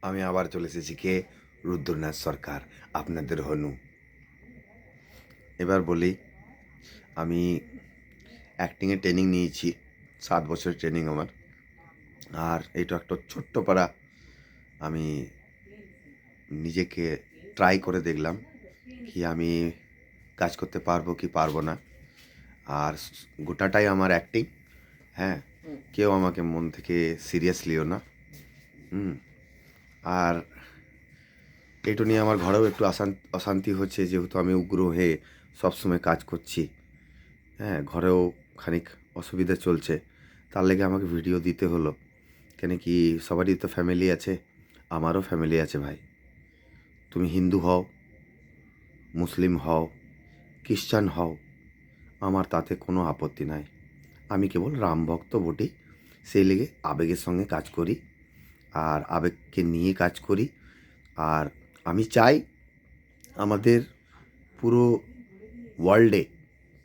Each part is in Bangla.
আমি আবার চলে এসেছি কে রুদ্রনাথ সরকার, আপনাদের হনু। এবার বলি, আমি অ্যাক্টিংয়ে ট্রেনিং নিয়েছি, 7 বছরের ট্রেনিং আমার। আর এটা একটা ছোট্ট পাড়া আমি নিজেকে ট্রাই করে দেখলাম কি আমি কাজ করতে পারবো কি পারবো না। আর গোটাটাই আমার অ্যাক্টিং। হ্যাঁ, কেউ আমাকে মন থেকে সিরিয়াসলিও না। আর এটা নিয়ে আমার ঘরেও একটু অশান্তি হচ্ছে, যেহেতু আমি উগ্র হয়ে সবসময় কাজ করছি। হ্যাঁ, ঘরেও খানিক অসুবিধা চলছে, তার লেগে আমাকে ভিডিও দিতে হলো। কেন কি, সবারই তো ফ্যামিলি আছে, আমারও ফ্যামিলি আছে ভাই। তুমি হিন্দু হও, মুসলিম হও, খ্রিস্টান হও, আমার তাতে কোনো আপত্তি নাই। আমি কেবল রাম ভক্ত বটি, সেই লেগে আবেগের সঙ্গে কাজ করি, আর আবেগকে নিয়ে কাজ করি। আর আমি চাই আমাদের পুরো ওয়ার্ল্ডে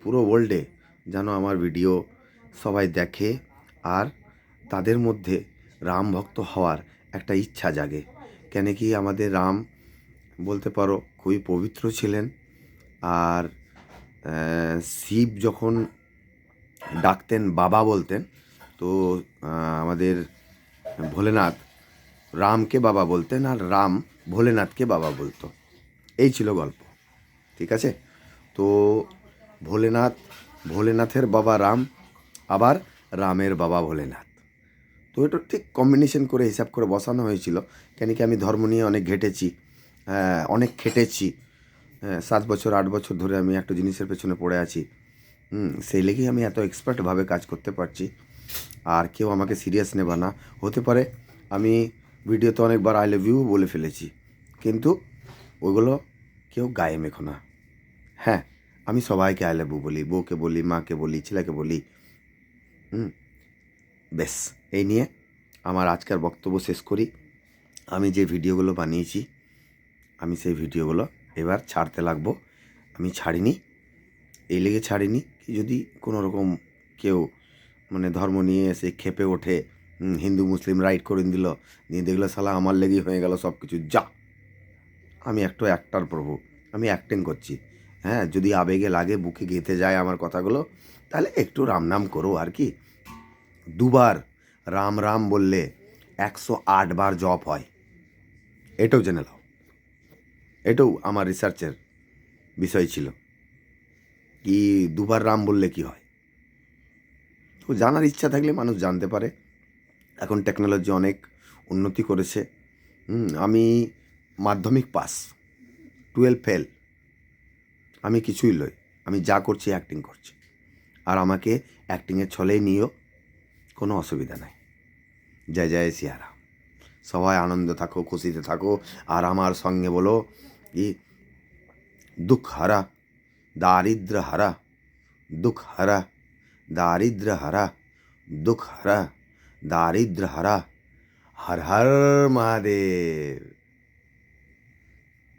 পুরো ওয়ার্ল্ডে যেন আমার ভিডিও সবাই দেখে, আর তাদের মধ্যে রাম ভক্ত হওয়ার একটা ইচ্ছা জাগে। কেন কি, আমাদের রাম বলতে পারো খুবই পবিত্র ছিলেন। আর শিব যখন ডাকতেন বাবা বলতেন, তো আমাদের ভোলেনাথ রামকে বাবা বলতেন, আর রাম ভোলেনাথকে বাবা বলতো। এই ছিল গল্প, ঠিক আছে? তো ভোলেনাথের বাবা রাম, আবার রামের বাবা ভোলেনাথ। তো এটা ঠিক কম্বিনেশন করে হিসাব করে বসানো হয়েছিল। কেন কি, আমি ধর্ম নিয়ে অনেক ঘেটেছি, অনেক খেটেছি। 7 বছর 8 বছর ধরে আমি একটা জিনিসের পেছনে পড়ে আছি। সেই লেগেই আমি এত এক্সপার্টভাবে কাজ করতে পারছি। আর কেউ আমাকে সিরিয়াস নেবে না। হতে পারে আমি ভিডিওতে অনেকবার আই লাভ ইউ বলে ফেলেছি, কিন্তু ওইগুলো কেউ গায়ে মেখো না। হ্যাঁ, আমি সবাইকে আই লাভ ইউ বলি, বউকে বলি, মাকে বলি, ছেলেকে বলি। বেশ, এই নিয়ে আমার আজকের বক্তব্য শেষ করি। আমি যে ভিডিওগুলো বানিয়েছি, আমি সেই ভিডিওগুলো এবার ছাড়তে লাগবো। আমি ছাড়িনি, এই লেগে ছাড়িনি কি, যদি কোনো রকম কেউ মানে ধর্ম নিয়ে এসে ক্ষেপে ওঠে, হিন্দু মুসলিম রাইট করে দিল, নিয়ে দেখলো শালা আমার লেগেই হয়ে গেল সব কিছু, যা। আমি একটু অ্যাক্টর প্রভু, আমি অ্যাক্টিং করছি। হ্যাঁ, যদি আবেগে লাগে, বুকে গেঁথে যায় আমার কথাগুলো, তাহলে একটু রাম নাম করো আর কি। দুবার রাম রাম বললে 108 বার জপ হয়, এটাও জেনে নাও। এটাও আমার রিসার্চের বিষয় ছিল, কি দুবার রাম বললে কি হয়। তো জানার ইচ্ছা থাকলে মানুষ জানতে পারে। এখন টেকনোলজি অনেক উন্নতি করেছে। আমি মাধ্যমিক পাস, 12 ফেল, আমি কিছুই লই। আমি যা করছি অ্যাক্টিং করছি, আর আমাকে অ্যাক্টিংয়ের ছলেই নিয়েও কোনো অসুবিধা নাই। জয় জয় সিয়ারাম। সবাই আনন্দ থাকো, খুশিতে থাকো, আর আমার সঙ্গে বলো কি, দুঃখ হারা, দারিদ্র হারা, দুঃখ হারা, দারিদ্র হারা, দুঃখ হারা, দারিদ্র হারা, হর হর মহাদেব।